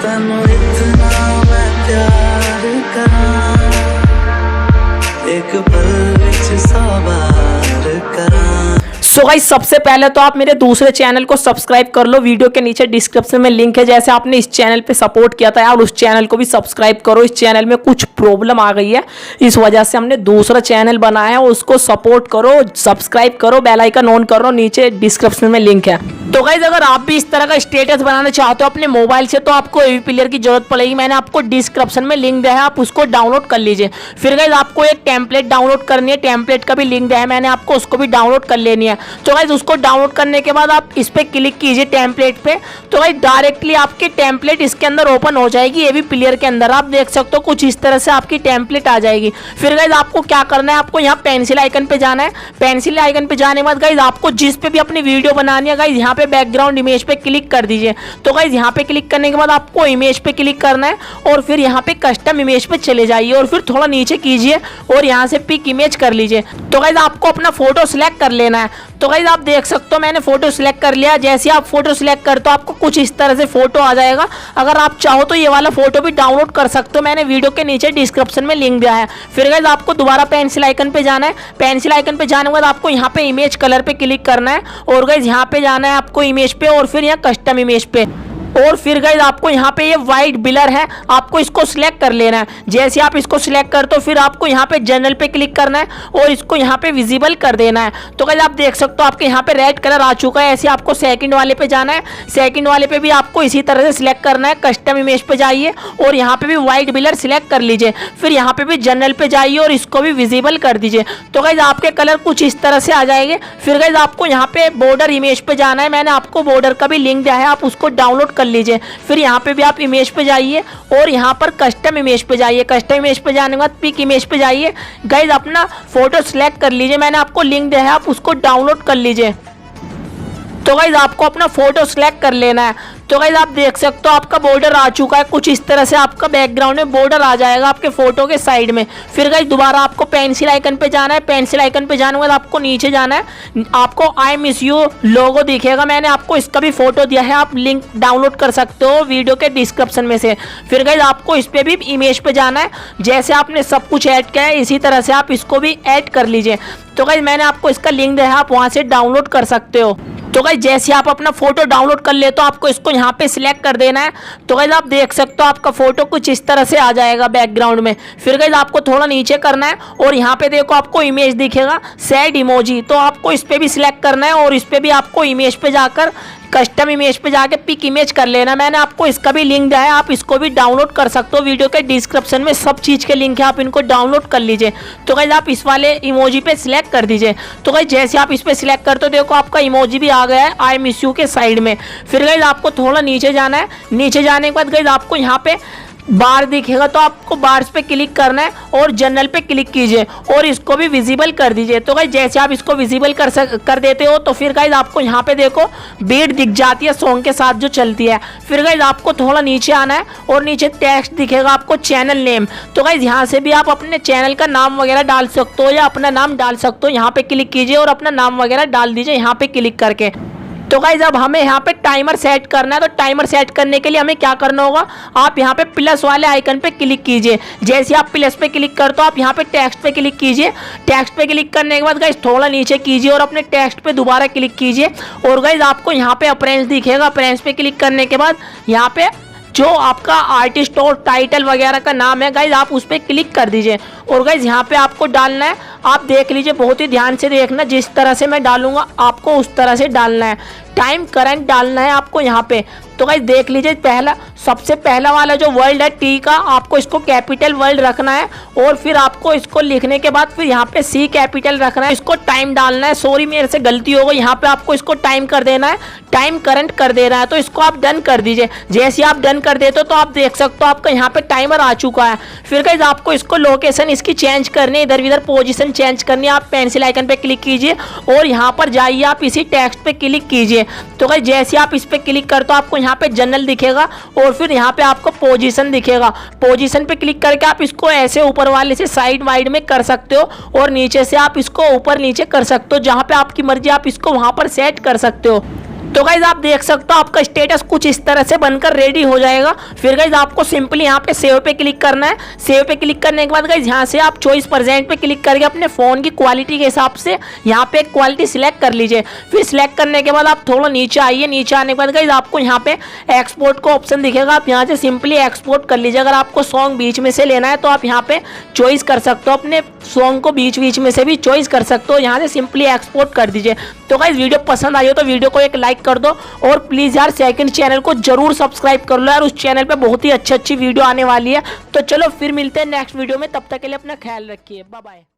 तनु इतना मैं प्यार करा, एक पल विच सौ बार करा। सो गाइस सबसे पहले तो आप मेरे दूसरे चैनल को सब्सक्राइब कर लो, वीडियो के नीचे डिस्क्रिप्शन में लिंक है। जैसे आपने इस चैनल पे सपोर्ट किया था यार, उस चैनल को भी सब्सक्राइब करो। इस चैनल में कुछ प्रॉब्लम आ गई है, इस वजह से हमने दूसरा चैनल बनाया है, उसको सपोर्ट करो, सब्सक्राइब करो, बेल आइकन ऑन करो, नीचे डिस्क्रिप्शन में लिंक है। तो गाइस अगर आप भी इस तरह का स्टेटस बनाना चाहते हो अपने मोबाइल से, तो आपको एवी प्लेयर की जरूरत पड़ेगी। मैंने आपको डिस्क्रिप्शन में लिंक दिया है, आप उसको डाउनलोड कर लीजिए। फिर गाइस आपको एक टेम्पलेट डाउनलोड करनी है, टेम्पलेट का भी लिंक दिया है मैंने आपको, उसको भी डाउनलोड कर लेनी है। तो गाइस उसको डाउनलोड करने के बाद आप इस पे क्लिक कीजिए टेम्पलेट पे, तो गाइस डायरेक्टली आपकी टेम्पलेट इसके अंदर ओपन हो जाएगी। एवी प्लेयर के अंदर आप देख सकते हो कुछ इस तरह से आपकी टेम्पलेट आ जाएगी। फिर गाइस आपको क्या करना है, आपको यहाँ पेंसिल आइकन पे जाना है। पेंसिल आइकन पे जाने के बाद गाइस आपको जिस पे भी अपनी वीडियो बनानी है गाइस, यहाँ पे बैकग्राउंड इमेज पे क्लिक कर दीजिए। तो गाइस यहाँ पे क्लिक करने के बाद आपको इमेज पे क्लिक करना है और फिर यहाँ पे कस्टम इमेज पे चले जाइए और फिर थोड़ा नीचे कीजिए और यहाँ से पिक इमेज कर लीजिए। तो गाइस आपको अपना फोटो सिलेक्ट कर लेना है। तो गाइस आप देख सकते हो मैंने फोटो सिलेक्ट कर लिया। जैसे आप फोटो सिलेक्ट करते हो आपको कुछ इस तरह से फोटो आ जाएगा। अगर आप चाहो तो ये वाला फोटो भी डाउनलोड कर सकते हो, मैंने वीडियो के नीचे डिस्क्रिप्शन में लिंक दिया है। फिर गाइस आपको दोबारा पेंसिल आइकन पे जाना है। पेंसिल आइकन पे जाने के बाद आपको यहाँ पे इमेज कलर पे क्लिक करना है और गाइस यहाँ पे जाना है आपको इमेज पे और फिर यहाँ कस्टम इमेज पे, और फिर गाइस आपको यहाँ पे ये वाइट ब्लर है, आपको इसको सिलेक्ट कर लेना है। जैसे आप इसको सिलेक्ट करते हो फिर आपको यहाँ पे जनरल पे क्लिक करना है और इसको यहाँ पे विजिबल कर देना है। तो गाइस आप देख सकते हो आपके यहाँ पे रेड कलर आ चुका है। ऐसे आपको सेकंड वाले पे जाना है, सेकंड वाले पे भी आपको इसी तरह से सिलेक्ट करना है। कस्टम इमेज पे जाइए और यहाँ पे भी वाइट ब्लर सिलेक्ट कर लीजिए। फिर यहाँ पे भी जनरल पे जाइए और इसको भी विजिबल कर दीजिए। तो गाइस आपके कलर कुछ इस तरह से आ जाएंगे। फिर गाइस आपको यहाँ पे बॉर्डर इमेज पे जाना है, मैंने आपको बॉर्डर का भी लिंक दिया है, आप उसको डाउनलोड कर लीजिए। फिर यहाँ पे भी आप इमेज पे जाइए और यहाँ पर कस्टम इमेज पे जाइए। कस्टम इमेज पे जाने के बाद पिक इमेज पे जाइए। गाइस अपना फोटो सिलेक्ट कर लीजिए, मैंने आपको लिंक दिया है, आप उसको डाउनलोड कर लीजिए। तो गाइस आपको अपना फोटो सिलेक्ट कर लेना है। तो गाइस आप देख सकते हो आपका बॉर्डर आ चुका है, कुछ इस तरह से आपका बैकग्राउंड में बॉर्डर आ जाएगा आपके फोटो के साइड में। फिर गाइस दोबारा आपको पेंसिल आइकन पे जाना है। पेंसिल आइकन पे जाने के बाद आपको नीचे जाना है, आपको आई मिस यू लोगो दिखेगा, मैंने आपको इसका भी फोटो दिया है, आप लिंक डाउनलोड कर सकते हो वीडियो के डिस्क्रिप्शन में से। फिर गाइस आपको इस पे भी इमेज पे जाना है। जैसे आपने सब कुछ ऐड किया है इसी तरह से आप इसको भी ऐड कर लीजिए। तो गाइस मैंने आपको इसका लिंक दिया है, आप वहाँ से डाउनलोड कर सकते हो। तो गाइस जैसे आप अपना फोटो डाउनलोड कर ले तो आपको इसको यहाँ पे सिलेक्ट कर देना है। तो गाइस आप देख सकते हो आपका फोटो कुछ इस तरह से आ जाएगा बैकग्राउंड में। फिर गाइस आपको थोड़ा नीचे करना है और यहाँ पे देखो आपको इमेज दिखेगा सैड इमोजी, तो आपको इस पे भी सिलेक्ट करना है और इस पे भी आपको इमेज पे जाकर कस्टम इमेज पे जाके पिक इमेज कर लेना। मैंने आपको इसका भी लिंक दिया है, आप इसको भी डाउनलोड कर सकते हो, वीडियो के डिस्क्रिप्शन में सब चीज़ के लिंक है, आप इनको डाउनलोड कर लीजिए। तो गाइस आप इस वाले इमोजी पे सिलेक्ट कर दीजिए। तो गाइस जैसे आप इस पे सिलेक्ट करते हो देखो आपका इमोजी भी आ गया है आई मिस यू के साइड में। फिर गाइस आपको थोड़ा नीचे जाना है, नीचे जाने के बाद गाइस आपको यहाँ पे बार दिखेगा, तो आपको बार्स पे क्लिक करना है और जनरल पे क्लिक कीजिए और इसको भी विजिबल कर दीजिए। तो गाइस जैसे आप इसको विजिबल कर देते हो तो फिर गाइस आपको यहाँ पे देखो बीट दिख जाती है सॉन्ग के साथ जो चलती है। फिर गाइस आपको थोड़ा नीचे आना है और नीचे टेक्स्ट दिखेगा आपको चैनल नेम। तो गाइस यहाँ से भी आप अपने चैनल का नाम वगैरह डाल सकते हो या अपना नाम डाल सकते हो। यहाँ पे क्लिक कीजिए और अपना नाम वगैरह डाल दीजिए यहाँ पे क्लिक करके। तो गाइस अब हमें यहाँ पे टाइमर सेट करना है। तो टाइमर सेट करने के लिए हमें क्या करना होगा, आप यहाँ पे प्लस वाले आइकन पे क्लिक कीजिए। जैसे आप प्लस पे क्लिक करते हो आप यहाँ पे टेक्स्ट पे क्लिक कीजिए। टेक्स्ट पे क्लिक करने के बाद गाइस थोड़ा नीचे कीजिए और अपने टेक्स्ट पे दोबारा क्लिक कीजिए और गाइस आपको यहाँ पे अपरेंस दिखेगा। अपरेंस पे क्लिक करने के बाद यहाँ पे जो आपका आर्टिस्ट और टाइटल वगैरह का नाम है गाइज आप उस पर क्लिक कर दीजिए और गाइज यहाँ पे आपको डालना है। आप देख लीजिए, बहुत ही ध्यान से देखना, जिस तरह से मैं डालूंगा आपको उस तरह से डालना है। टाइम करंट डालना है आपको यहाँ पे। तो गाइज देख लीजिए, पहला सबसे पहला वाला जो वर्ड है टी का, आपको इसको कैपिटल वर्ड रखना है और फिर आपको इसको लिखने के बाद फिर यहाँ पे सी कैपिटल रखना है। इसको टाइम डालना है। सॉरी मेरे से गलती हो गई, यहाँ पे आपको इसको टाइम कर देना है, टाइम करंट कर देना है। तो इसको आप डन कर दीजिए। जैसे आप डन कर देते हो तो आप देख सकते हो आपका यहाँ पे टाइमर आ चुका है। फिर गाइज आपको इसको लोकेशन इसकी चेंज करनी है, इधर उधर पोजीशन चेंज करनी है। आप पेंसिल आइकन पे क्लिक कीजिए और यहाँ पर जाइए, आप इसी टेक्स्ट पे क्लिक कीजिए। तो गाइज जैसे आप इस पे क्लिक करते हो आपको यहाँ पे जनरल दिखेगा और फिर यहाँ पे आपको पोजीशन दिखेगा। पोजीशन पे क्लिक करके आप इसको ऐसे ऊपर वाले से साइड वाइड में कर सकते हो और नीचे से आप इसको ऊपर नीचे कर सकते हो। जहाँ पे आपकी मर्जी आप इसको वहाँ पर सेट कर सकते हो। तो गाइज आप देख सकते हो आपका स्टेटस कुछ इस तरह से बनकर रेडी हो जाएगा। फिर गाइज आपको सिंपली यहाँ पे सेव पे क्लिक करना है। सेव पे क्लिक करने के बाद गाइज यहाँ से आप चॉइस प्रेजेंट पे क्लिक करके अपने फोन की क्वालिटी के हिसाब से यहाँ पे क्वालिटी सिलेक्ट कर लीजिए। फिर सिलेक्ट करने के बाद आप थोड़ा नीचे आइए। नीचे आने के बाद गाइज आपको यहाँ पे एक्सपोर्ट का ऑप्शन दिखेगा, आप यहाँ से सिंपली एक्सपोर्ट कर लीजिए। अगर आपको सॉन्ग बीच में से लेना है तो आप यहाँ पे चॉइस कर सकते हो, अपने सॉन्ग को बीच बीच में से भी चॉइस कर सकते हो। यहाँ से सिंपली एक्सपोर्ट कर दीजिए। तो गाइज वीडियो पसंद आई हो तो वीडियो को एक लाइक कर दो और प्लीज यार सेकंड चैनल को जरूर सब्सक्राइब कर लो यार, उस चैनल पे बहुत ही अच्छी वीडियो आने वाली है। तो चलो फिर मिलते हैं नेक्स्ट वीडियो में, तब तक के लिए अपना ख्याल रखिए, बाय बाय।